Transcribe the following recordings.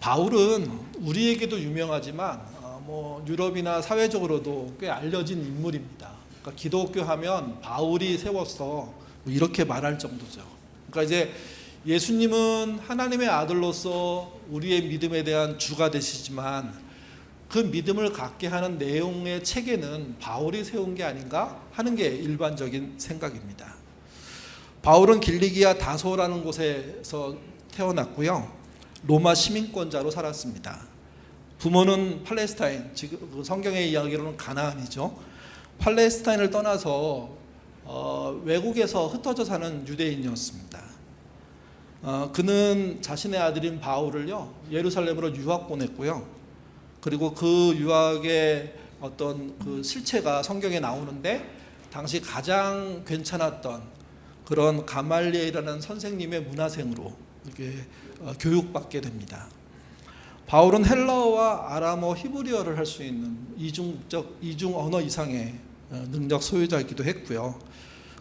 바울은 우리에게도 유명하지만 유럽이나 사회적으로도 꽤 알려진 인물입니다. 그러니까 기독교 하면 바울이 세웠어 이렇게 말할 정도죠. 그러니까 이제 예수님은 하나님의 아들로서 우리의 믿음에 대한 주가 되시지만 그 믿음을 갖게 하는 내용의 체계는 바울이 세운 게 아닌가 하는 게 일반적인 생각입니다. 바울은 길리기아 다소라는 곳에서 태어났고요. 로마 시민권자로 살았습니다. 부모는 팔레스타인, 지금 성경의 이야기로는 가나안이죠. 팔레스타인을 떠나서 외국에서 흩어져 사는 유대인이었습니다. 그는 자신의 아들인 바울을요 예루살렘으로 유학 보냈고요. 그리고 그 유학의 어떤 그 실체가 성경에 나오는데 당시 가장 괜찮았던 그런 가말리엘이라는 선생님의 문화생으로 이렇게 교육받게 됩니다. 바울은 헬라어와 아람어, 히브리어를 할 수 있는 이중 언어 이상의 능력 소유자이기도 했고요.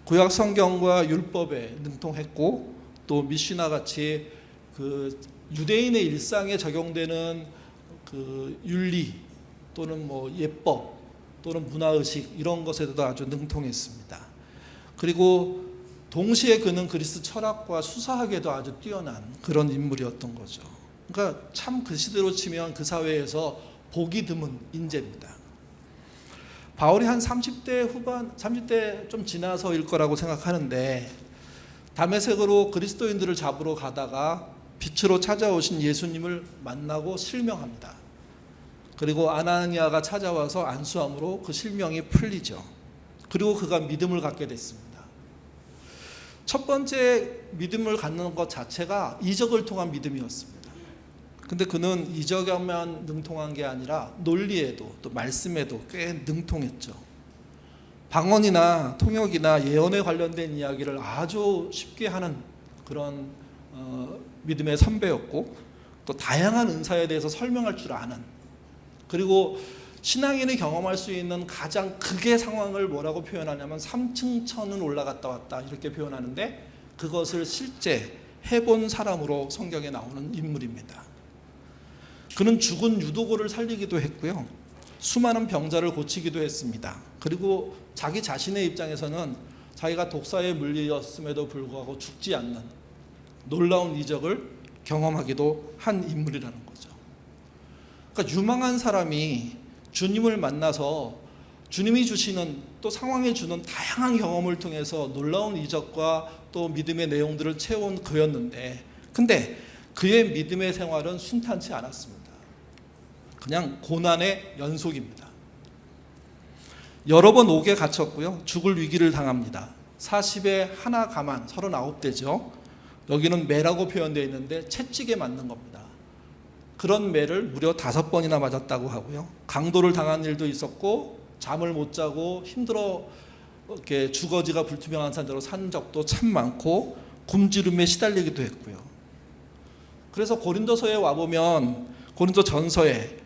구약 성경과 율법에 능통했고 또 미시나 같이 그 유대인의 일상에 적용되는 그 윤리 또는 예법 또는 문화의식 이런 것에도 아주 능통했습니다. 그리고 동시에 그는 그리스 철학과 수사학에도 아주 뛰어난 그런 인물이었던 거죠. 그러니까 참 그 시대로 치면 그 사회에서 보기 드문 인재입니다. 바울이 한 30대 좀 지나서일 거라고 생각하는데 다메섹으로 그리스도인들을 잡으러 가다가 빛으로 찾아오신 예수님을 만나고 실명합니다. 그리고 아나니아가 찾아와서 안수함으로 그 실명이 풀리죠. 그리고 그가 믿음을 갖게 됐습니다. 첫 번째 믿음을 갖는 것 자체가 이적을 통한 믿음이었습니다. 근데 그는 이적에만 능통한 게 아니라 논리에도 또 말씀에도 꽤 능통했죠. 방언이나 통역이나 예언에 관련된 이야기를 아주 쉽게 하는 그런 믿음의 선배였고 또 다양한 은사에 대해서 설명할 줄 아는, 그리고 신앙인이 경험할 수 있는 가장 극의 상황을 뭐라고 표현하냐면 3층 천은 올라갔다 왔다 이렇게 표현하는데 그것을 실제 해본 사람으로 성경에 나오는 인물입니다. 그는 죽은 유도고를 살리기도 했고요. 수많은 병자를 고치기도 했습니다. 그리고 자기 자신의 입장에서는 자기가 독사에 물렸음에도 불구하고 죽지 않는 놀라운 이적을 경험하기도 한 인물이라는 거죠. 그러니까 유망한 사람이 주님을 만나서 주님이 주시는 또 상황에 주는 다양한 경험을 통해서 놀라운 이적과 또 믿음의 내용들을 채워온 그였는데, 근데 그의 믿음의 생활은 순탄치 않았습니다. 그냥 고난의 연속입니다. 여러 번 옥에 갇혔고요. 죽을 위기를 당합니다. 40에 하나 가만 39대죠. 여기는 매라고 표현되어 있는데 채찍에 맞는 겁니다. 그런 매를 무려 5번이나 맞았다고 하고요. 강도를 당한 일도 있었고 잠을 못 자고 힘들어 이렇게 주거지가 불투명한 산대로 산 적도 참 많고 굶주림에 시달리기도 했고요. 그래서 고린도서에 와보면 고린도 전서에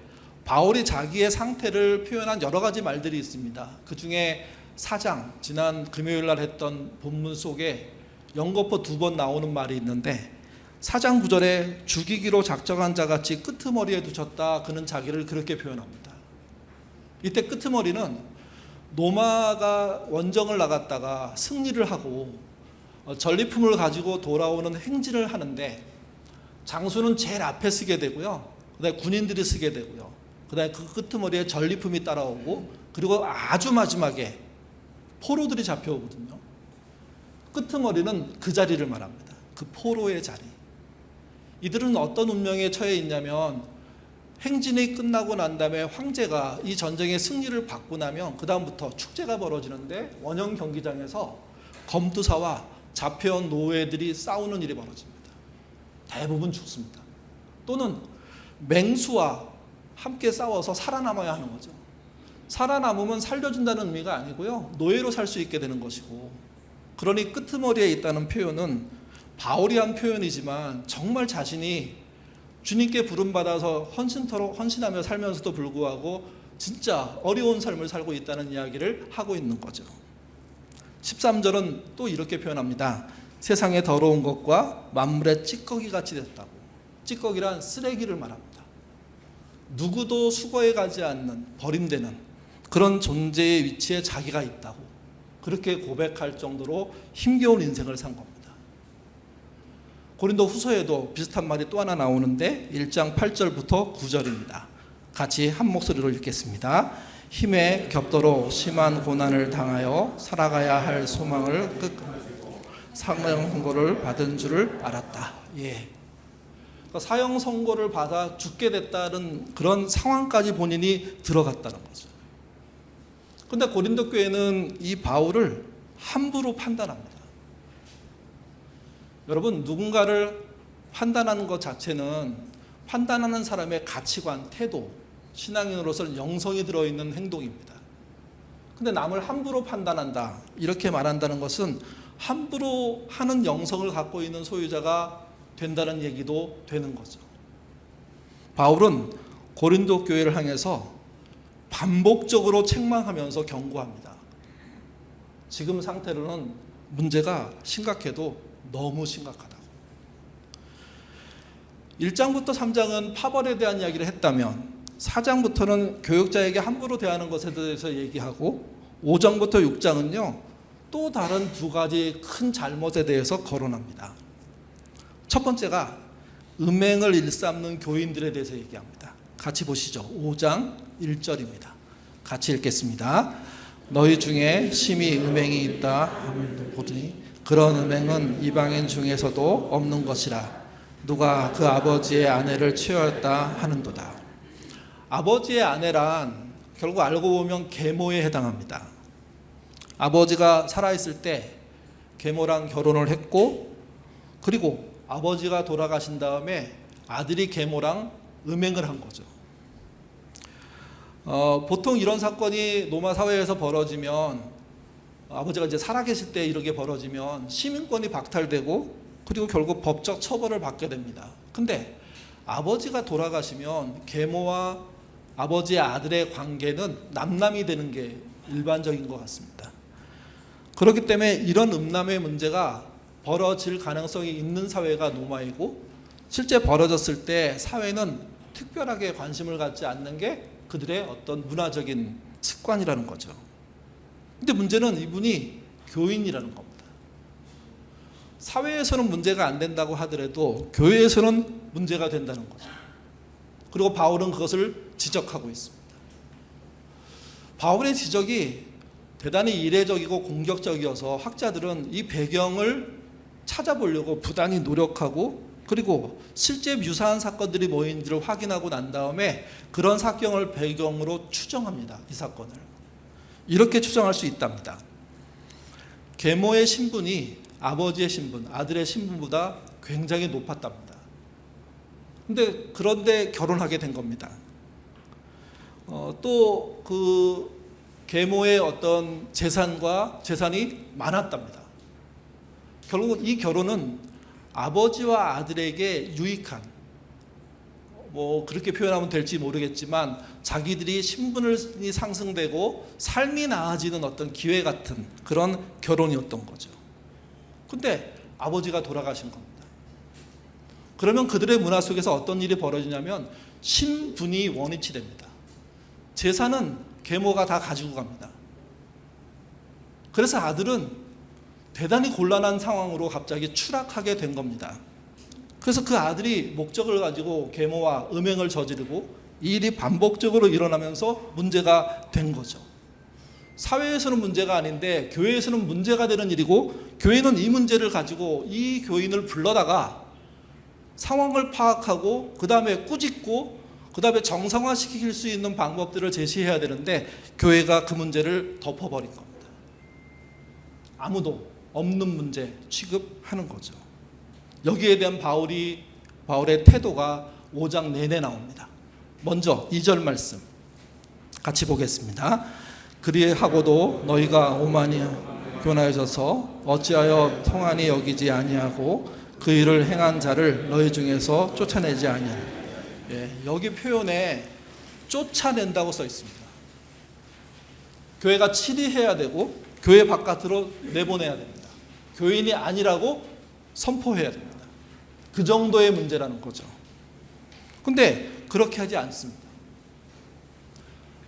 바울이 자기의 상태를 표현한 여러 가지 말들이 있습니다. 그 중에 4장, 지난 금요일 날 했던 본문 속에 연거푸 2번 나오는 말이 있는데 4장 9절에 죽이기로 작정한 자같이 끄트머리에 두셨다. 그는 자기를 그렇게 표현합니다. 이때 끄트머리는 노마가 원정을 나갔다가 승리를 하고 전리품을 가지고 돌아오는 행진을 하는데 장수는 제일 앞에 쓰게 되고요. 그다음에 군인들이 쓰게 되고요. 그다음에 그 끄트머리에 전리품이 따라오고 그리고 아주 마지막에 포로들이 잡혀오거든요. 끄트머리는 그 자리를 말합니다. 그 포로의 자리. 이들은 어떤 운명에 처해 있냐면 행진이 끝나고 난 다음에 황제가 이 전쟁의 승리를 받고 나면 그 다음부터 축제가 벌어지는데 원형 경기장에서 검투사와 잡혀온 노예들이 싸우는 일이 벌어집니다. 대부분 죽습니다. 또는 맹수와 함께 싸워서 살아남아야 하는 거죠. 살아남으면 살려준다는 의미가 아니고요. 노예로 살 수 있게 되는 것이고, 그러니 끄트머리에 있다는 표현은 바울이 한 표현이지만 정말 자신이 주님께 부름받아서 헌신하며 살면서도 불구하고 진짜 어려운 삶을 살고 있다는 이야기를 하고 있는 거죠. 13절은 또 이렇게 표현합니다. 세상의 더러운 것과 만물의 찌꺼기 같이 됐다고. 찌꺼기란 쓰레기를 말합니다. 누구도 수거해 가지 않는 버림되는 그런 존재의 위치에 자기가 있다고 그렇게 고백할 정도로 힘겨운 인생을 산 겁니다. 고린도 후서에도 비슷한 말이 또 하나 나오는데 1장 8절부터 9절입니다. 같이 한 목소리로 읽겠습니다. 힘에 겹도록 심한 고난을 당하여 살아가야 할 소망을 끝내고 사형 선고를 받은 줄을 알았다. 예. 그러니까 사형 선고를 받아 죽게 됐다는 그런 상황까지 본인이 들어갔다는 거죠. 그런데 고린도 교회는 이 바울을 함부로 판단합니다. 여러분, 누군가를 판단하는 것 자체는 판단하는 사람의 가치관, 태도, 신앙인으로서는 영성이 들어있는 행동입니다. 근데 남을 함부로 판단한다 이렇게 말한다는 것은 함부로 하는 영성을 갖고 있는 소유자가 된다는 얘기도 되는 거죠. 바울은 고린도 교회를 향해서 반복적으로 책망하면서 경고합니다. 지금 상태로는 문제가 심각해도 너무 심각하다고. 1장부터 3장은 파벌에 대한 이야기를 했다면 4장부터는 교역자에게 함부로 대하는 것에 대해서 얘기하고 5장부터 6장은요 또 다른 두 가지 큰 잘못에 대해서 거론합니다. 첫 번째가 음행을 일삼는 교인들에 대해서 얘기합니다. 같이 보시죠. 5장 1절입니다. 같이 읽겠습니다. 너희 중에 심히 음행이 있다 함을 보더니 그런 음행은 이방인 중에서도 없는 것이라 누가 그 아버지의 아내를 취하였다 하는도다. 아버지의 아내란 결국 알고 보면 계모에 해당합니다. 아버지가 살아있을 때 계모랑 결혼을 했고 그리고 아버지가 돌아가신 다음에 아들이 계모랑 음행을 한 거죠. 보통 이런 사건이 로마 사회에서 벌어지면 아버지가 이제 살아계실 때 이렇게 벌어지면 시민권이 박탈되고 그리고 결국 법적 처벌을 받게 됩니다. 근데 아버지가 돌아가시면 계모와 아버지의 아들의 관계는 남남이 되는 게 일반적인 것 같습니다. 그렇기 때문에 이런 음란의 문제가 벌어질 가능성이 있는 사회가 로마이고 실제 벌어졌을 때 사회는 특별하게 관심을 갖지 않는 게 그들의 어떤 문화적인 습관이라는 거죠. 근데 문제는 이분이 교인이라는 겁니다. 사회에서는 문제가 안 된다고 하더라도 교회에서는 문제가 된다는 거죠. 그리고 바울은 그것을 지적하고 있습니다. 바울의 지적이 대단히 이례적이고 공격적이어서 학자들은 이 배경을 찾아보려고 부단히 노력하고 그리고 실제 유사한 사건들이 뭐인지를 확인하고 난 다음에 그런 사건을 배경으로 추정합니다. 이 사건을. 이렇게 추정할 수 있답니다. 계모의 신분이 아버지의 신분, 아들의 신분보다 굉장히 높았답니다. 그런데 결혼하게 된 겁니다. 또 그 계모의 어떤 재산이 많았답니다. 결국 이 결혼은 아버지와 아들에게 유익한, 그렇게 표현하면 될지 모르겠지만 자기들이 신분이 상승되고 삶이 나아지는 어떤 기회 같은 그런 결혼이었던 거죠. 근데 아버지가 돌아가신 겁니다. 그러면 그들의 문화 속에서 어떤 일이 벌어지냐면 신분이 원위치 됩니다. 재산은 계모가 다 가지고 갑니다. 그래서 아들은 대단히 곤란한 상황으로 갑자기 추락하게 된 겁니다. 그래서 그 아들이 목적을 가지고 계모와 음행을 저지르고 이 일이 반복적으로 일어나면서 문제가 된 거죠. 사회에서는 문제가 아닌데 교회에서는 문제가 되는 일이고 교회는 이 문제를 가지고 이 교인을 불러다가 상황을 파악하고 그 다음에 꾸짖고 그 다음에 정상화시킬 수 있는 방법들을 제시해야 되는데 교회가 그 문제를 덮어버린 겁니다. 아무도 없는 문제 취급하는 거죠. 여기에 대한 바울의 태도가 5장 내내 나옵니다. 먼저 2절 말씀 같이 보겠습니다. 그리하고도 너희가 오만이 교만해져서 어찌하여 통한이 여기지 아니하고 그 일을 행한 자를 너희 중에서 쫓아내지 아니하냐. 여기 표현에 쫓아낸다고 써 있습니다. 교회가 치리해야 되고 교회 바깥으로 내보내야 됩니다. 교인이 아니라고 선포해야 됩니다. 그 정도의 문제라는 거죠. 근데 그렇게 하지 않습니다.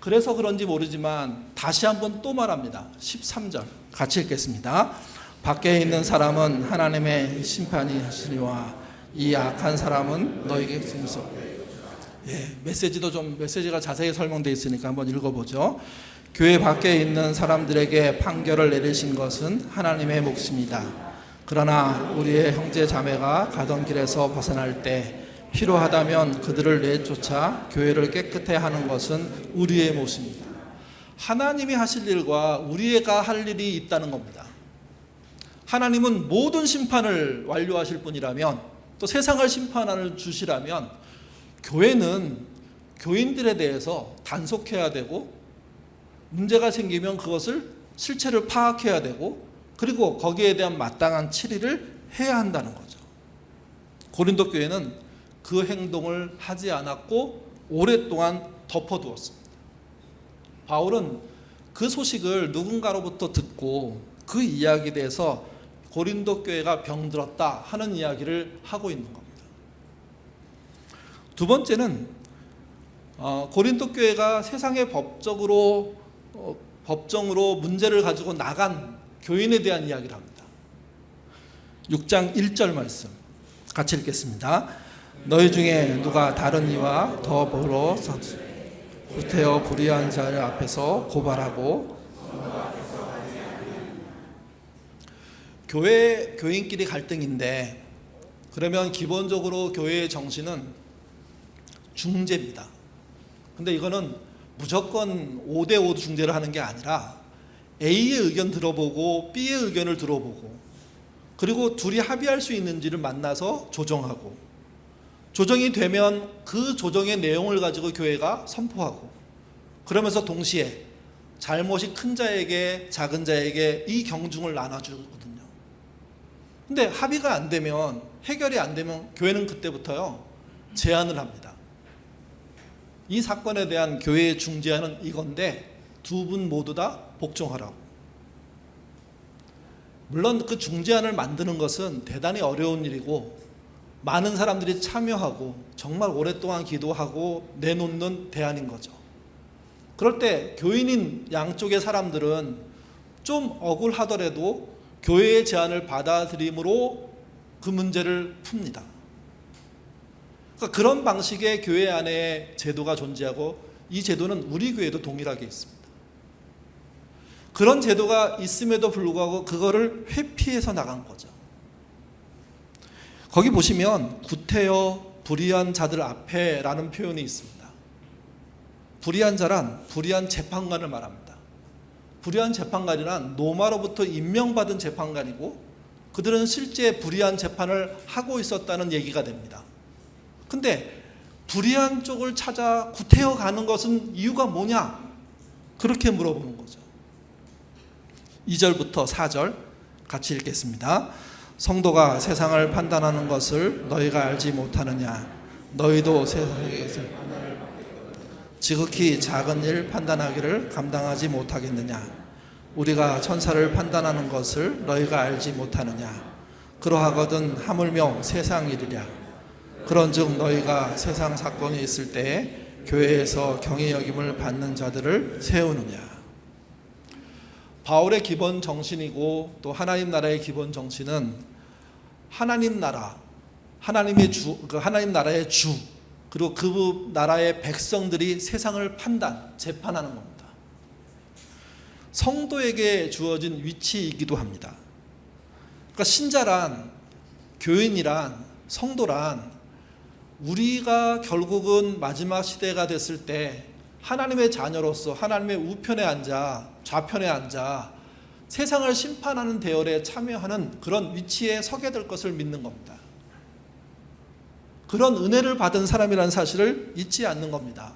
그래서 그런지 모르지만 다시 한번 또 말합니다. 13절 같이 읽겠습니다. 밖에 있는 사람은 하나님의 심판이 하시리와 이 악한 사람은 너에게 증서. 메시지가 자세히 설명되어 있으니까 한번 읽어보죠. 교회 밖에 있는 사람들에게 판결을 내리신 것은 하나님의 몫입니다. 그러나 우리의 형제 자매가 가던 길에서 벗어날 때 필요하다면 그들을 내쫓아 교회를 깨끗해 하는 것은 우리의 몫입니다. 하나님이 하실 일과 우리가 할 일이 있다는 겁니다. 하나님은 모든 심판을 완료하실 분이라면, 또 세상을 심판을 주시라면, 교회는 교인들에 대해서 단속해야 되고, 문제가 생기면 그것을 실체를 파악해야 되고, 그리고 거기에 대한 마땅한 치리를 해야 한다는 거죠. 고린도 교회는 그 행동을 하지 않았고 오랫동안 덮어두었습니다. 바울은 그 소식을 누군가로부터 듣고 그 이야기에 대해서 고린도 교회가 병들었다 하는 이야기를 하고 있는 겁니다. 두 번째는 고린도 교회가 세상의 법정으로 문제를 가지고 나간 교인에 대한 이야기를 합니다. 6장 1절 말씀 같이 읽겠습니다. 너희 중에 누가 다른 이와 더 벌어 구태여 불의한 자를 앞에서 고발하고, 교인끼리 갈등인데, 그러면 기본적으로 교회의 정신은 중재입니다. 근데 이거는 무조건 5대5 중재를 하는 게 아니라 A의 의견 들어보고 B의 의견을 들어보고, 그리고 둘이 합의할 수 있는지를 만나서 조정하고, 조정이 되면 그 조정의 내용을 가지고 교회가 선포하고, 그러면서 동시에 잘못이 큰 자에게 작은 자에게 이 경중을 나눠주거든요. 근데 합의가 안 되면, 해결이 안 되면 교회는 그때부터요 제안을 합니다. 이 사건에 대한 교회의 중재안은 이건데 두 분 모두 다 복종하라고. 물론 그 중재안을 만드는 것은 대단히 어려운 일이고 많은 사람들이 참여하고 정말 오랫동안 기도하고 내놓는 대안인 거죠. 그럴 때 교인인 양쪽의 사람들은 좀 억울하더라도 교회의 제안을 받아들임으로 그 문제를 풉니다. 그러니까 그런 방식의 교회 안에 제도가 존재하고, 이 제도는 우리 교회도 동일하게 있습니다. 그런 제도가 있음에도 불구하고 그거를 회피해서 나간 거죠. 거기 보시면 구태여 불의한 자들 앞에 라는 표현이 있습니다. 불의한 자란 불의한 재판관을 말합니다. 불의한 재판관이란 로마로부터 임명받은 재판관이고, 그들은 실제 불의한 재판을 하고 있었다는 얘기가 됩니다. 근데 불의한 쪽을 찾아 구태여 가는 것은 이유가 뭐냐? 그렇게 물어보는 거죠. 2절부터 4절 같이 읽겠습니다. 성도가 세상을 판단하는 것을 너희가 알지 못하느냐? 너희도 세상에서 지극히 작은 일 판단하기를 감당하지 못하겠느냐? 우리가 천사를 판단하는 것을 너희가 알지 못하느냐? 그러하거든 하물며 세상 일이랴. 그런즉 너희가 세상 사건이 있을 때에 교회에서 경외 여김을 받는 자들을 세우느냐? 바울의 기본 정신이고 또 하나님 나라의 기본 정신은 하나님 나라, 하나님 나라의 주, 그리고 그 나라의 백성들이 세상을 재판하는 겁니다. 성도에게 주어진 위치이기도 합니다. 그러니까 신자란, 교인이란, 성도란 우리가 결국은 마지막 시대가 됐을 때 하나님의 자녀로서 하나님의 우편에 앉아 좌편에 앉아 세상을 심판하는 대열에 참여하는 그런 위치에 서게 될 것을 믿는 겁니다. 그런 은혜를 받은 사람이라는 사실을 잊지 않는 겁니다.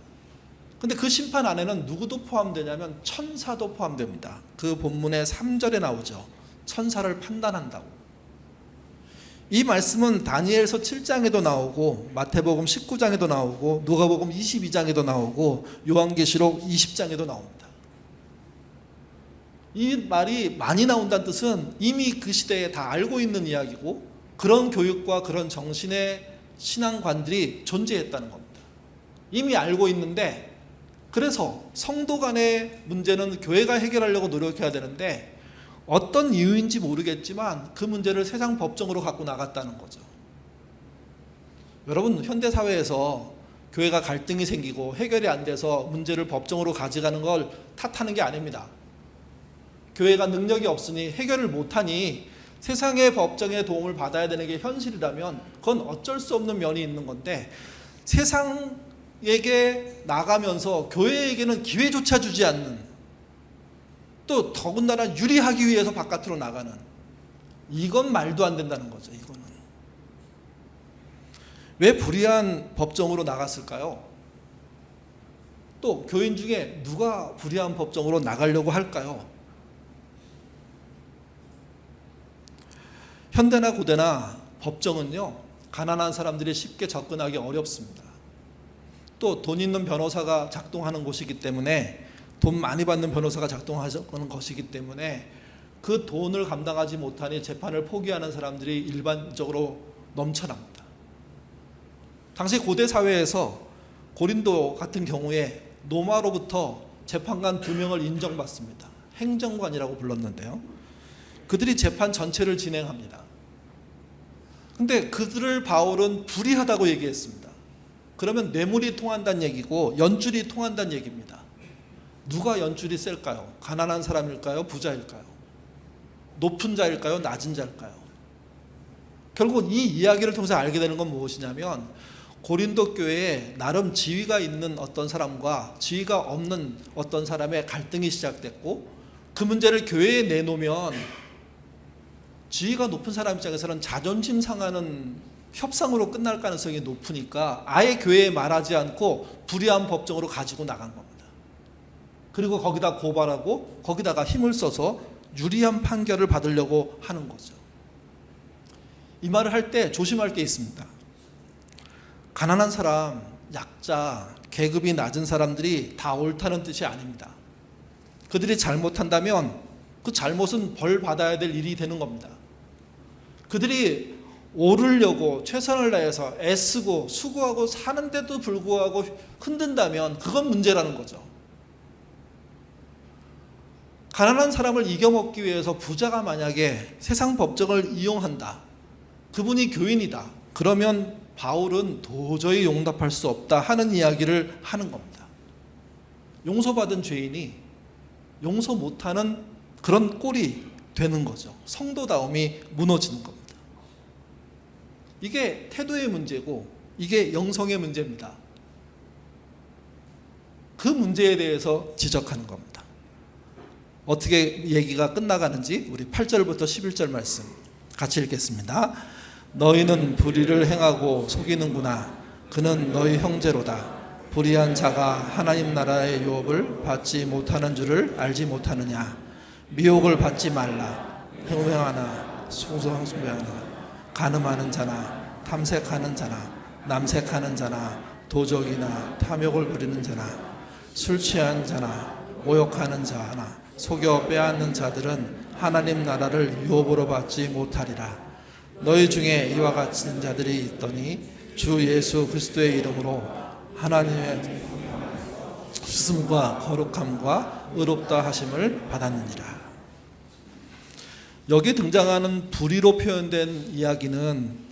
근데 그 심판 안에는 누구도 포함되냐면 천사도 포함됩니다. 그 본문의 3절에 나오죠. 천사를 판단한다고. 이 말씀은 다니엘서 7장에도 나오고 마태복음 19장에도 나오고 누가복음 22장에도 나오고 요한계시록 20장에도 나옵니다. 이 말이 많이 나온다는 뜻은 이미 그 시대에 다 알고 있는 이야기고, 그런 교육과 그런 정신의 신앙관들이 존재했다는 겁니다. 이미 알고 있는데, 그래서 성도 간의 문제는 교회가 해결하려고 노력해야 되는데 어떤 이유인지 모르겠지만 그 문제를 세상 법정으로 갖고 나갔다는 거죠. 여러분, 현대사회에서 교회가 갈등이 생기고 해결이 안 돼서 문제를 법정으로 가져가는 걸 탓하는 게 아닙니다. 교회가 능력이 없으니 해결을 못하니 세상의 법정의 도움을 받아야 되는 게 현실이라면 그건 어쩔 수 없는 면이 있는 건데, 세상에게 나가면서 교회에게는 기회조차 주지 않는, 또 더군다나 유리하기 위해서 바깥으로 나가는, 이건 말도 안 된다는 거죠. 이거는 왜 불의한 법정으로 나갔을까요? 또 교인 중에 누가 불의한 법정으로 나가려고 할까요? 현대나 고대나 법정은요, 가난한 사람들이 쉽게 접근하기 어렵습니다. 또 돈 있는 변호사가 작동하는 곳이기 때문에, 돈 많이 받는 변호사가 작동하는 것이기 때문에 그 돈을 감당하지 못하니 재판을 포기하는 사람들이 일반적으로 넘쳐납니다. 당시 고대 사회에서 고린도 같은 경우에 로마로부터 재판관 2명을 인정받습니다. 행정관이라고 불렀는데요, 그들이 재판 전체를 진행합니다. 근데 그들을 바울은 불의하다고 얘기했습니다. 그러면 뇌물이 통한다는 얘기고 연줄이 통한다는 얘기입니다. 누가 연줄이 셀까요? 가난한 사람일까요? 부자일까요? 높은 자일까요? 낮은 자일까요? 결국 이 이야기를 통해서 알게 되는 건 무엇이냐면, 고린도 교회에 나름 지위가 있는 어떤 사람과 지위가 없는 어떤 사람의 갈등이 시작됐고, 그 문제를 교회에 내놓으면 지위가 높은 사람 입장에서는 자존심 상하는 협상으로 끝날 가능성이 높으니까 아예 교회에 말하지 않고 불의한 법정으로 가지고 나간 겁니다. 그리고 거기다 고발하고 거기다가 힘을 써서 유리한 판결을 받으려고 하는 거죠. 이 말을 할 때 조심할 게 있습니다. 가난한 사람, 약자, 계급이 낮은 사람들이 다 옳다는 뜻이 아닙니다. 그들이 잘못한다면 그 잘못은 벌 받아야 될 일이 되는 겁니다. 그들이 오르려고 최선을 다해서 애쓰고 수고하고 사는데도 불구하고 흔든다면 그건 문제라는 거죠. 가난한 사람을 이겨먹기 위해서 부자가 만약에 세상 법정을 이용한다, 그분이 교인이다, 그러면 바울은 도저히 용납할 수 없다 하는 이야기를 하는 겁니다. 용서받은 죄인이 용서 못하는 그런 꼴이 되는 거죠. 성도다움이 무너지는 겁니다. 이게 태도의 문제고 이게 영성의 문제입니다. 그 문제에 대해서 지적하는 겁니다. 어떻게 얘기가 끝나가는지 우리 8절부터 11절 말씀 같이 읽겠습니다. 너희는 불의를 행하고 속이는구나. 그는 너희 형제로다. 불의한 자가 하나님 나라의 유업을 받지 못하는 줄을 알지 못하느냐. 미혹을 받지 말라. 횡행하나 숭숭하나 간음하는 자나 탐색하는 자나 남색하는 자나 도적이나 탐욕을 부리는 자나 술 취한 자나 모욕하는 자나 속여 빼앗는 자들은 하나님 나라를 유업으로 받지 못하리라. 너희 중에 이와 같은 자들이 있더니 주 예수 그리스도의 이름으로 하나님의 쓰심과 거룩함과 의롭다 하심을 받았느니라. 여기 등장하는 불의로 표현된 이야기는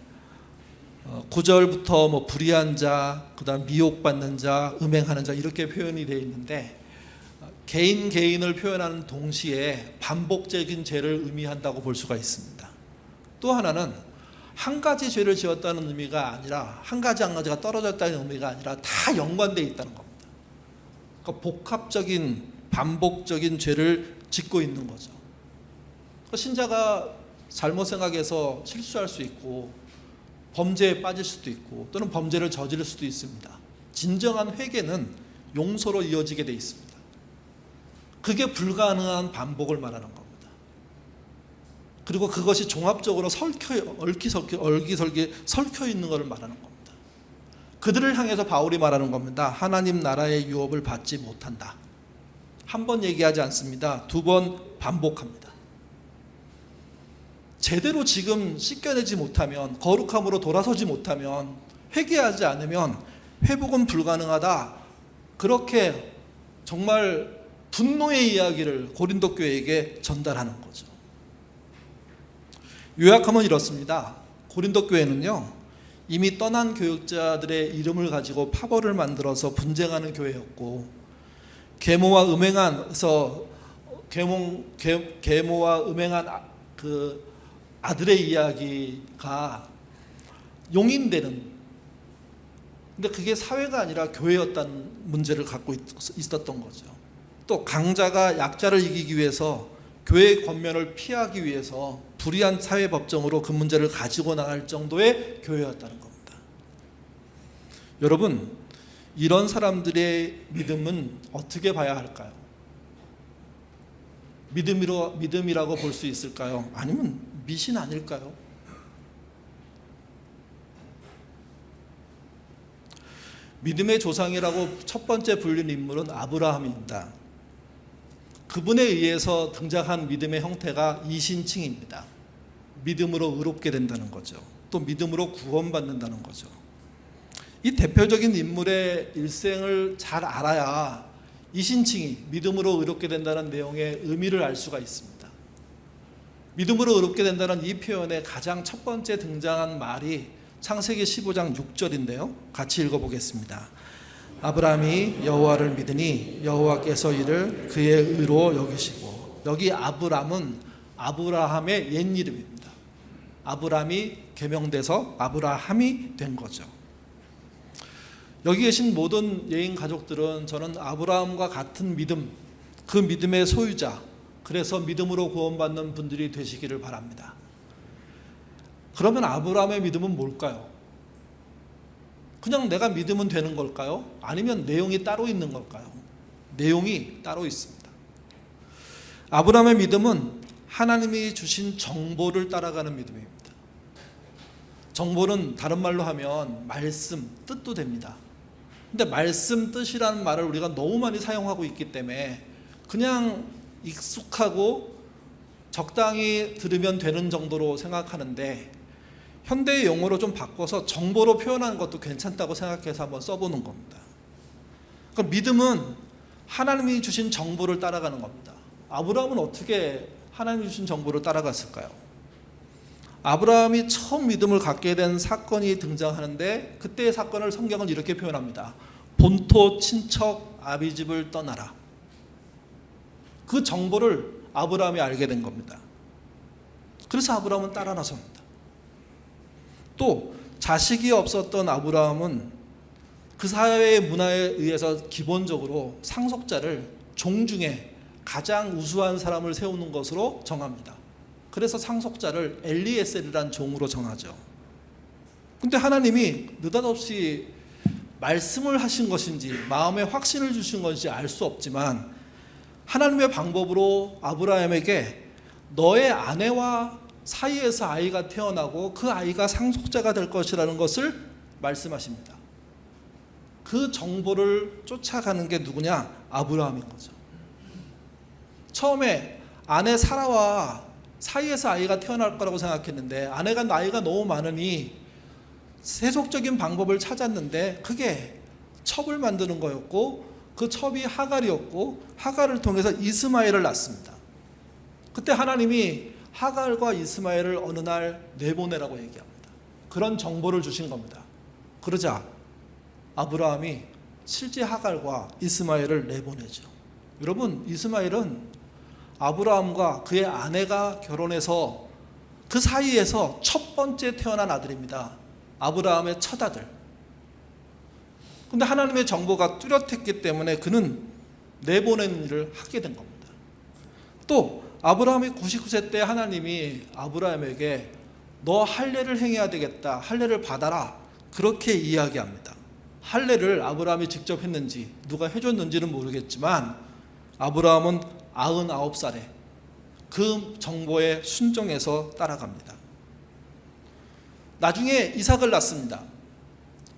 9절부터 뭐 불의한 자, 그다음 미혹받는 자, 음행하는 자 이렇게 표현이 되어 있는데, 개인을 표현하는 동시에 반복적인 죄를 의미한다고 볼 수가 있습니다. 또 하나는 한 가지 죄를 지었다는 의미가 아니라 한 가지가 떨어졌다는 의미가 아니라 다 연관되어 있다는 겁니다. 그러니까 복합적인 반복적인 죄를 짓고 있는 거죠. 신자가 잘못 생각해서 실수할 수 있고 범죄에 빠질 수도 있고 또는 범죄를 저지를 수도 있습니다. 진정한 회개는 용서로 이어지게 돼 있습니다. 그게 불가능한 반복을 말하는 겁니다. 그리고 그것이 종합적으로 얼기설기 설켜 있는 것을 말하는 겁니다. 그들을 향해서 바울이 말하는 겁니다. 하나님 나라의 유업을 받지 못한다. 한 번 얘기하지 않습니다. 2번 반복합니다. 제대로 지금 씻겨내지 못하면, 거룩함으로 돌아서지 못하면, 회개하지 않으면 회복은 불가능하다. 그렇게 정말 분노의 이야기를 고린도 교회에게 전달하는 거죠. 요약하면 이렇습니다. 고린도 교회는요, 이미 떠난 교역자들의 이름을 가지고 파벌을 만들어서 분쟁하는 교회였고, 계모와 음행한 그 아들의 이야기가 용인되는, 근데 그게 사회가 아니라 교회였다는 문제를 갖고 있었던 거죠. 또 강자가 약자를 이기기 위해서, 교회의 권면을 피하기 위해서 불의한 사회 법정으로 그 문제를 가지고 나갈 정도의 교회였다는 겁니다. 여러분, 이런 사람들의 믿음은 어떻게 봐야 할까요? 믿음이라고 볼 수 있을까요? 아니면 미신 아닐까요? 믿음의 조상이라고 첫 번째 불린 인물은 아브라함입니다. 그분에 의해서 등장한 믿음의 형태가 이신칭입니다. 믿음으로 의롭게 된다는 거죠. 또 믿음으로 구원받는다는 거죠. 이 대표적인 인물의 일생을 잘 알아야 이신칭이 믿음으로 의롭게 된다는 내용의 의미를 알 수가 있습니다. 믿음으로 의롭게 된다는 이 표현의 가장 첫 번째 등장한 말이 창세기 15장 6절인데요. 같이 읽어보겠습니다. 아브라함이 여호와를 믿으니 여호와께서 이를 그의 의로 여기시고, 여기 아브람은 아브라함의 옛 이름입니다. 아브람이 계명돼서 아브라함이 된 거죠. 여기 계신 모든 예인 가족들은 저는 아브라함과 같은 믿음, 그 믿음의 소유자, 그래서 믿음으로 구원받는 분들이 되시기를 바랍니다. 그러면 아브라함의 믿음은 뭘까요? 그냥 내가 믿으면 되는 걸까요? 아니면 내용이 따로 있는 걸까요? 내용이 따로 있습니다. 아브라함의 믿음은 하나님이 주신 정보를 따라가는 믿음입니다. 정보는 다른 말로 하면 말씀, 뜻도 됩니다. 근데 말씀, 뜻이라는 말을 우리가 너무 많이 사용하고 있기 때문에 그냥 익숙하고 적당히 들으면 되는 정도로 생각하는데, 현대의 용어로 좀 바꿔서 정보로 표현하는 것도 괜찮다고 생각해서 한번 써보는 겁니다. 그러니까 믿음은 하나님이 주신 정보를 따라가는 겁니다. 아브라함은 어떻게 하나님이 주신 정보를 따라갔을까요? 아브라함이 처음 믿음을 갖게 된 사건이 등장하는데, 그때의 사건을 성경은 이렇게 표현합니다. 본토 친척 아비집을 떠나라. 그 정보를 아브라함이 알게 된 겁니다. 그래서 아브라함은 따라 나섭니다. 또 자식이 없었던 아브라함은 그 사회의 문화에 의해서 기본적으로 상속자를 종 중에 가장 우수한 사람을 세우는 것으로 정합니다. 그래서 상속자를 엘리에셀이라는 종으로 정하죠. 근데 하나님이 느닷없이 말씀을 하신 것인지 마음에 확신을 주신 것인지 알 수 없지만, 하나님의 방법으로 아브라함에게 너의 아내와 사이에서 아이가 태어나고 그 아이가 상속자가 될 것이라는 것을 말씀하십니다. 그 정보를 쫓아가는 게 누구냐? 아브라함인 거죠. 처음에 아내 사라와 사이에서 아이가 태어날 거라고 생각했는데, 아내가 나이가 너무 많으니 세속적인 방법을 찾았는데 그게 첩을 만드는 거였고, 그 첩이 하갈이었고, 하갈을 통해서 이스마엘을 낳습니다. 그때 하나님이 하갈과 이스마엘을 어느 날 내보내라고 얘기합니다. 그런 정보를 주신 겁니다. 그러자 아브라함이 실제 하갈과 이스마엘을 내보내죠. 여러분, 이스마엘은 아브라함과 그의 아내가 결혼해서 그 사이에서 첫 번째 태어난 아들입니다. 아브라함의 첫 아들. 근데 하나님의 정보가 뚜렷했기 때문에 그는 내보내는 일을 하게 된 겁니다. 또 아브라함이 99세 때 하나님이 아브라함에게 너 할례를 행해야 되겠다, 할례를 받아라, 그렇게 이야기합니다. 할례를 아브라함이 직접 했는지 누가 해줬는지는 모르겠지만, 아브라함은 99살에 그 정보에 순종해서 따라갑니다. 나중에 이삭을 낳습니다.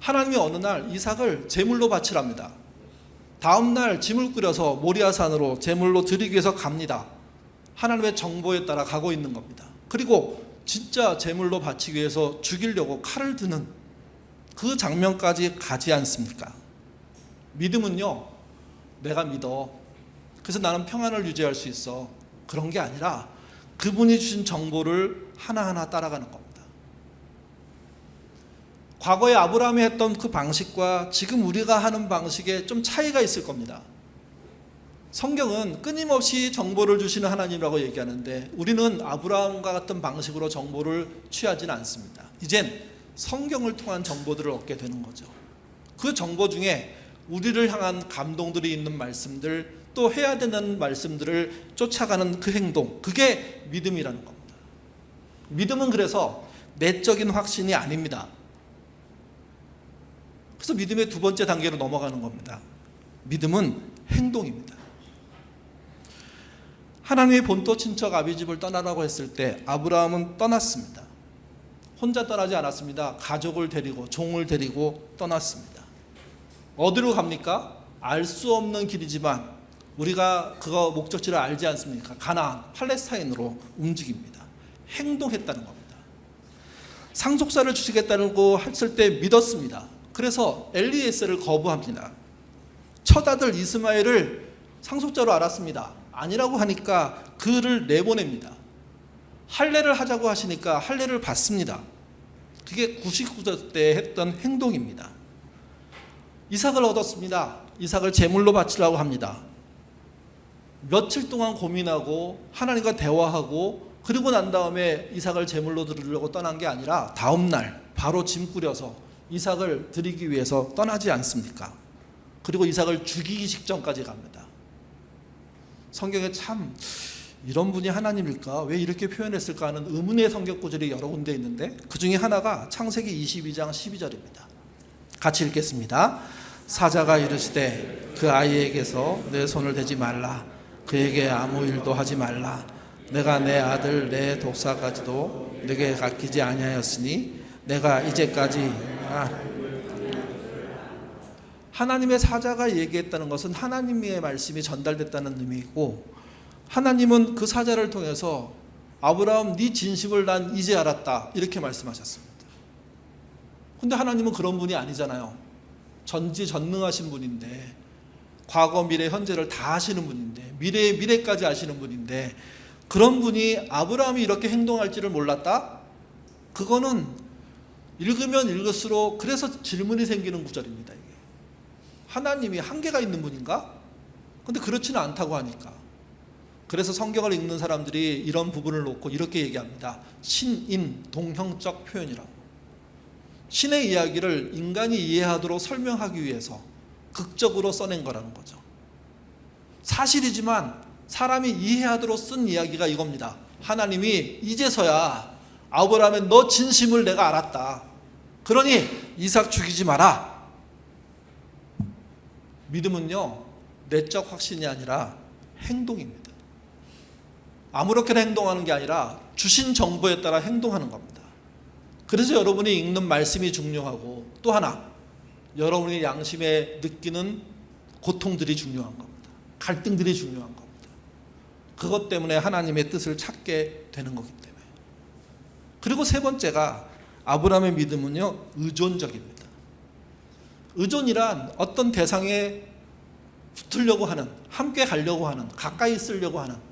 하나님이 어느 날 이삭을 제물로 바치랍니다. 다음 날 짐을 꾸려서 모리아산으로 제물로 드리기 위해서 갑니다. 하나님의 정보에 따라 가고 있는 겁니다. 그리고 진짜 제물로 바치기 위해서 죽이려고 칼을 드는 그 장면까지 가지 않습니까? 믿음은요, 내가 믿어. 그래서 나는 평안을 유지할 수 있어. 그런 게 아니라 그분이 주신 정보를 하나하나 따라가는 겁니다. 과거에 아브라함이 했던 그 방식과 지금 우리가 하는 방식에 좀 차이가 있을 겁니다. 성경은 끊임없이 정보를 주시는 하나님이라고 얘기하는데 우리는 아브라함과 같은 방식으로 정보를 취하지는 않습니다. 이젠 성경을 통한 정보들을 얻게 되는 거죠. 그 정보 중에 우리를 향한 감동들이 있는 말씀들, 또 해야 되는 말씀들을 쫓아가는 그 행동, 그게 믿음이라는 겁니다. 믿음은 그래서 내적인 확신이 아닙니다. 그래서 믿음의 두 번째 단계로 넘어가는 겁니다. 믿음은 행동입니다. 하나님의 본토 친척 아비집을 떠나라고 했을 때 아브라함은 떠났습니다. 혼자 떠나지 않았습니다. 가족을 데리고, 종을 데리고 떠났습니다. 어디로 갑니까? 알 수 없는 길이지만 우리가 그거 목적지를 알지 않습니까? 가나안, 팔레스타인으로 움직입니다. 행동했다는 겁니다. 상속사를 주시겠다고 했을 때 믿었습니다. 그래서 엘리에셀을 거부합니다. 첫 아들 이스마엘을 상속자로 알았습니다. 아니라고 하니까 그를 내보냅니다. 할례를 하자고 하시니까 할례를 받습니다. 그게 99세 때 했던 행동입니다. 이삭을 얻었습니다. 이삭을 제물로 바치려고 합니다. 며칠 동안 고민하고 하나님과 대화하고 그리고 난 다음에 이삭을 제물로 드리려고 떠난 게 아니라 다음 날 바로 짐 꾸려서 이삭을 드리기 위해서 떠나지 않습니까? 그리고 이삭을 죽이기 직전까지 갑니다. 성경에 참 이런 분이 하나님일까? 왜 이렇게 표현했을까 하는 의문의 성경 구절이 여러 군데 있는데 그 중에 하나가 창세기 22장 12절입니다. 같이 읽겠습니다. 사자가 이르시되 그 아이에게서 내 손을 대지 말라. 그에게 아무 일도 하지 말라. 내가 내 아들 내 독사까지도 내게 아끼지 아니하였으니 내가 이제까지 하나님의 사자가 얘기했다는 것은 하나님의 말씀이 전달됐다는 의미이고 하나님은 그 사자를 통해서 아브라함 네 진심을 난 이제 알았다 이렇게 말씀하셨습니다. 근데 하나님은 그런 분이 아니잖아요. 전지전능하신 분인데 과거 미래 현재를 다 아시는 분인데 미래의 미래까지 아시는 분인데 그런 분이 아브라함이 이렇게 행동할지를 몰랐다? 그거는 읽으면 읽을수록 그래서 질문이 생기는 구절입니다. 이게. 하나님이 한계가 있는 분인가? 근데 그렇지는 않다고 하니까. 그래서 성경을 읽는 사람들이 이런 부분을 놓고 이렇게 얘기합니다. 신인 동형적 표현이라고. 신의 이야기를 인간이 이해하도록 설명하기 위해서 극적으로 써낸 거라는 거죠. 사실이지만 사람이 이해하도록 쓴 이야기가 이겁니다. 하나님이 이제서야 아브라함의 너 진심을 내가 알았다. 그러니 이삭 죽이지 마라. 믿음은요, 내적 확신이 아니라 행동입니다. 아무렇게나 행동하는 게 아니라 주신 정보에 따라 행동하는 겁니다. 그래서 여러분이 읽는 말씀이 중요하고 또 하나, 여러분의 양심에 느끼는 고통들이 중요한 겁니다. 갈등들이 중요한 겁니다. 그것 때문에 하나님의 뜻을 찾게 되는 거기 때문에. 그리고 세 번째가 아브라함의 믿음은요, 의존적입니다. 의존이란 어떤 대상에 붙으려고 하는, 함께 가려고 하는, 가까이 있으려고 하는,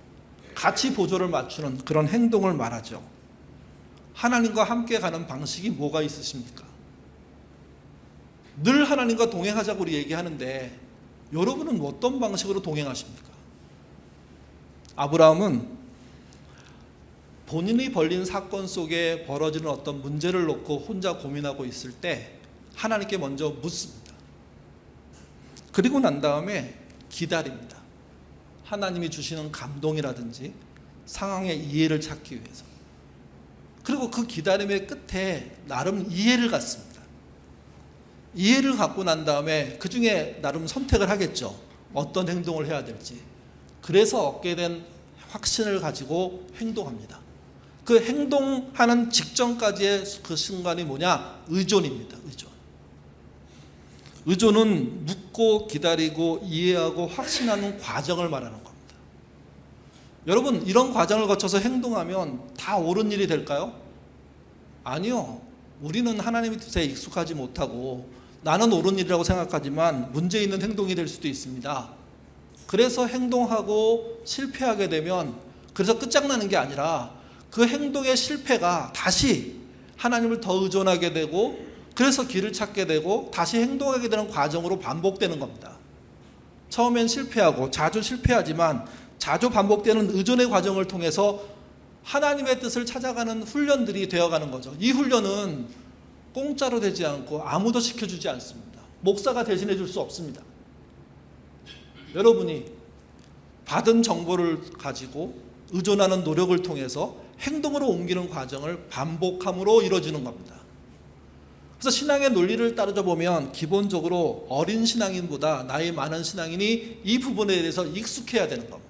가치 보조를 맞추는 그런 행동을 말하죠. 하나님과 함께 가는 방식이 뭐가 있으십니까? 늘 하나님과 동행하자고 우리 얘기하는데 여러분은 어떤 방식으로 동행하십니까? 아브라함은 본인이 벌린 사건 속에 벌어지는 어떤 문제를 놓고 혼자 고민하고 있을 때 하나님께 먼저 묻습니다. 그리고 난 다음에 기다립니다. 하나님이 주시는 감동이라든지 상황의 이해를 찾기 위해서. 그리고 그 기다림의 끝에 나름 이해를 갖습니다. 이해를 갖고 난 다음에 그 중에 나름 선택을 하겠죠. 어떤 행동을 해야 될지. 그래서 얻게 된 확신을 가지고 행동합니다. 그 행동하는 직전까지의 그 순간이 뭐냐? 의존입니다. 의존. 의존은 묻고 기다리고 이해하고 확신하는 과정을 말하는 겁니다. 여러분, 이런 과정을 거쳐서 행동하면 다 옳은 일이 될까요? 아니요. 우리는 하나님의 뜻에 익숙하지 못하고 나는 옳은 일이라고 생각하지만 문제 있는 행동이 될 수도 있습니다. 그래서 행동하고 실패하게 되면 그래서 끝장나는 게 아니라 그 행동의 실패가 다시 하나님을 더 의존하게 되고 그래서 길을 찾게 되고 다시 행동하게 되는 과정으로 반복되는 겁니다. 처음엔 실패하고 자주 실패하지만 자주 반복되는 의존의 과정을 통해서 하나님의 뜻을 찾아가는 훈련들이 되어가는 거죠. 이 훈련은 공짜로 되지 않고 아무도 시켜주지 않습니다. 목사가 대신해 줄 수 없습니다. 여러분이 받은 정보를 가지고 의존하는 노력을 통해서 행동으로 옮기는 과정을 반복함으로 이루어지는 겁니다. 그래서 신앙의 논리를 따르다 보면 기본적으로 어린 신앙인보다 나이 많은 신앙인이 이 부분에 대해서 익숙해야 되는 겁니다.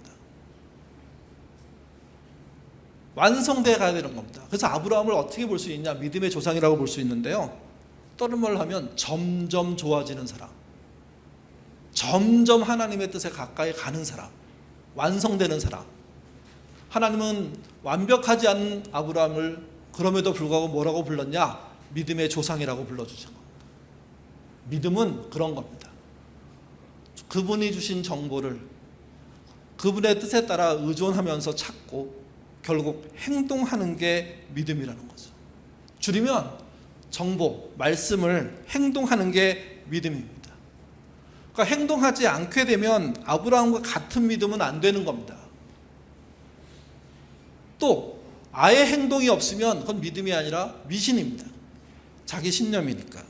완성되어 가야 되는 겁니다. 그래서 아브라함을 어떻게 볼 수 있냐? 믿음의 조상이라고 볼 수 있는데요. 다른 말로 하면 점점 좋아지는 사람, 점점 하나님의 뜻에 가까이 가는 사람, 완성되는 사람. 하나님은 완벽하지 않은 아브라함을 그럼에도 불구하고 뭐라고 불렀냐? 믿음의 조상이라고 불러주신 겁니다. 믿음은 그런 겁니다. 그분이 주신 정보를 그분의 뜻에 따라 의존하면서 찾고 결국 행동하는 게 믿음이라는 거죠. 줄이면 정보, 말씀을 행동하는 게 믿음입니다. 그러니까 행동하지 않게 되면 아브라함과 같은 믿음은 안 되는 겁니다. 또 아예 행동이 없으면 그건 믿음이 아니라 미신입니다. 자기 신념이니까.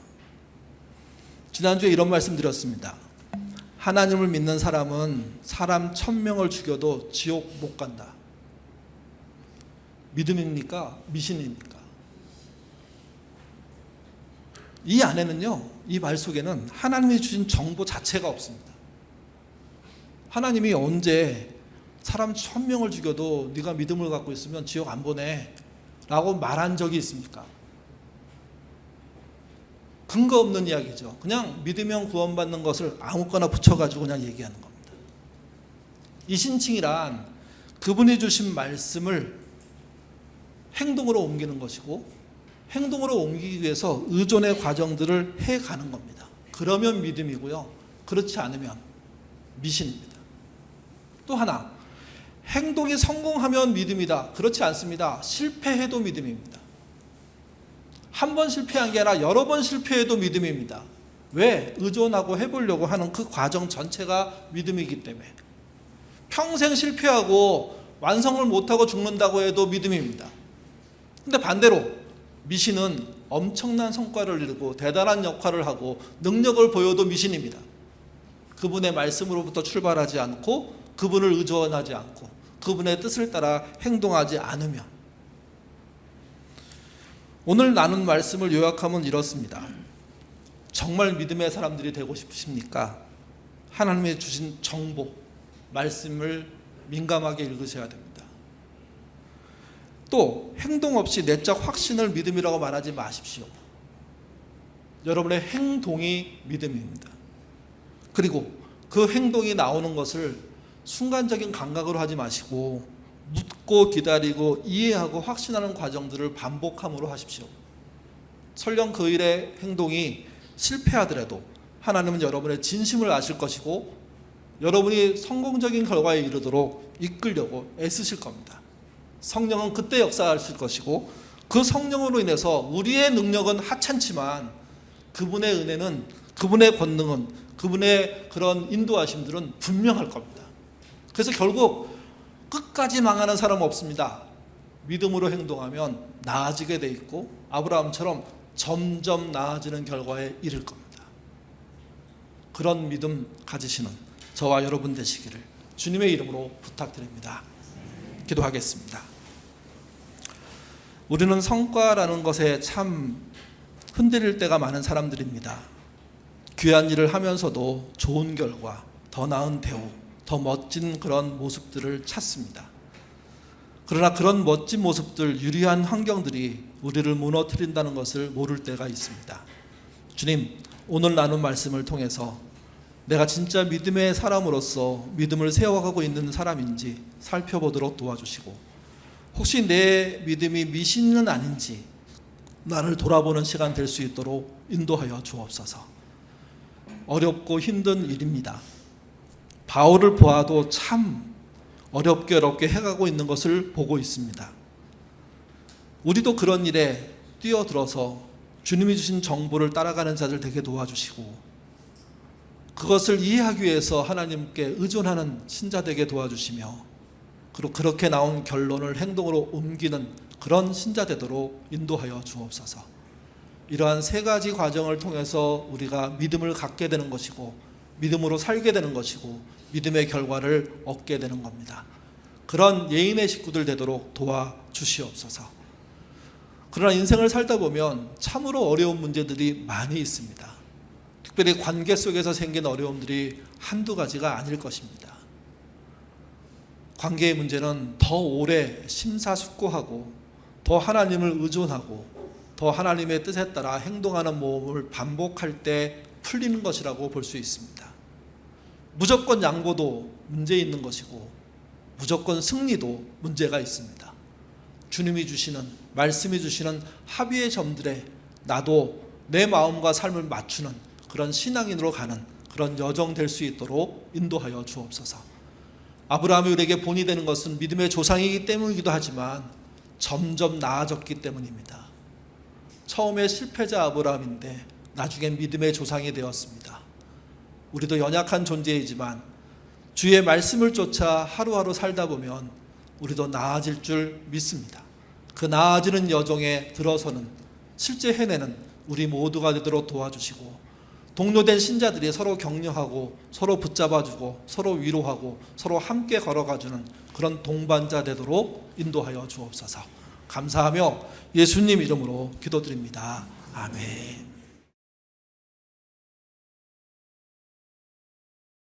지난주에 이런 말씀 드렸습니다. 하나님을 믿는 사람은 사람 1000명을 죽여도 지옥 못 간다. 믿음입니까? 미신입니까? 이 안에는요, 이 말 속에는 하나님이 주신 정보 자체가 없습니다. 하나님이 언제 사람 1000명을 죽여도 네가 믿음을 갖고 있으면 지옥 안 보내 라고 말한 적이 있습니까? 근거 없는 이야기죠. 그냥 믿으면 구원받는 것을 아무거나 붙여가지고 그냥 얘기하는 겁니다. 이신칭이란 그분이 주신 말씀을 행동으로 옮기는 것이고 행동으로 옮기기 위해서 의존의 과정들을 해가는 겁니다. 그러면 믿음이고요. 그렇지 않으면 미신입니다. 또 하나, 행동이 성공하면 믿음이다. 그렇지 않습니다. 실패해도 믿음입니다. 한 번 실패한 게 아니라 여러 번 실패해도 믿음입니다. 왜? 의존하고 해보려고 하는 그 과정 전체가 믿음이기 때문에. 평생 실패하고 완성을 못하고 죽는다고 해도 믿음입니다. 근데 반대로 미신은 엄청난 성과를 이루고 대단한 역할을 하고 능력을 보여도 미신입니다. 그분의 말씀으로부터 출발하지 않고 그분을 의존하지 않고 그분의 뜻을 따라 행동하지 않으면. 오늘 나눈 말씀을 요약하면 이렇습니다. 정말 믿음의 사람들이 되고 싶으십니까? 하나님의 주신 정보, 말씀을 민감하게 읽으셔야 됩니다. 또 행동 없이 내적 확신을 믿음이라고 말하지 마십시오. 여러분의 행동이 믿음입니다. 그리고 그 행동이 나오는 것을 순간적인 감각으로 하지 마시고 묻고 기다리고 이해하고 확신하는 과정들을 반복함으로 하십시오. 설령 그 일의 행동이 실패하더라도 하나님은 여러분의 진심을 아실 것이고 여러분이 성공적인 결과에 이르도록 이끌려고 애쓰실 겁니다. 성령은 그때 역사하실 것이고 그 성령으로 인해서 우리의 능력은 하찮지만 그분의 은혜는, 그분의 권능은, 그분의 그런 인도하심들은 분명할 겁니다. 그래서 결국 끝까지 망하는 사람은 없습니다. 믿음으로 행동하면 나아지게 돼 있고 아브라함처럼 점점 나아지는 결과에 이를 겁니다. 그런 믿음 가지시는 저와 여러분 되시기를 주님의 이름으로 부탁드립니다. 기도하겠습니다. 우리는 성과라는 것에 참 흔들릴 때가 많은 사람들입니다. 귀한 일을 하면서도 좋은 결과, 더 나은 대우, 더 멋진 그런 모습들을 찾습니다. 그러나 그런 멋진 모습들, 유리한 환경들이 우리를 무너뜨린다는 것을 모를 때가 있습니다. 주님, 오늘 나눈 말씀을 통해서 내가 진짜 믿음의 사람으로서 믿음을 세워가고 있는 사람인지 살펴보도록 도와주시고 혹시 내 믿음이 미신은 아닌지 나를 돌아보는 시간 될 수 있도록 인도하여 주옵소서. 어렵고 힘든 일입니다. 바울을 보아도 참 어렵게 해가고 있는 것을 보고 있습니다. 우리도 그런 일에 뛰어들어서 주님이 주신 정보를 따라가는 자들 되게 도와주시고, 그것을 이해하기 위해서 하나님께 의존하는 신자 되게 도와주시며, 그리고 그렇게 나온 결론을 행동으로 옮기는 그런 신자 되도록 인도하여 주옵소서. 이러한 세 가지 과정을 통해서 우리가 믿음을 갖게 되는 것이고, 믿음으로 살게 되는 것이고, 믿음의 결과를 얻게 되는 겁니다. 그런 예인의 식구들 되도록 도와주시옵소서. 그러나 인생을 살다 보면 참으로 어려운 문제들이 많이 있습니다. 특별히 관계 속에서 생긴 어려움들이 한두 가지가 아닐 것입니다. 관계의 문제는 더 오래 심사숙고하고 더 하나님을 의존하고 더 하나님의 뜻에 따라 행동하는 모험을 반복할 때 풀리는 것이라고 볼 수 있습니다. 무조건 양보도 문제 있는 것이고 무조건 승리도 문제가 있습니다. 주님이 주시는, 말씀이 주시는 합의의 점들에 나도 내 마음과 삶을 맞추는 그런 신앙인으로 가는 그런 여정 될 수 있도록 인도하여 주옵소서. 아브라함이 우리에게 본이 되는 것은 믿음의 조상이기 때문이기도 하지만 점점 나아졌기 때문입니다. 처음에 실패자 아브라함인데 나중엔 믿음의 조상이 되었습니다. 우리도 연약한 존재이지만 주의 말씀을 쫓아 하루하루 살다 보면 우리도 나아질 줄 믿습니다. 그 나아지는 여정에 들어서는, 실제 해내는 우리 모두가 되도록 도와주시고, 동료된 신자들이 서로 격려하고 서로 붙잡아주고 서로 위로하고 서로 함께 걸어가주는 그런 동반자 되도록 인도하여 주옵소서. 감사하며 예수님 이름으로 기도드립니다. 아멘.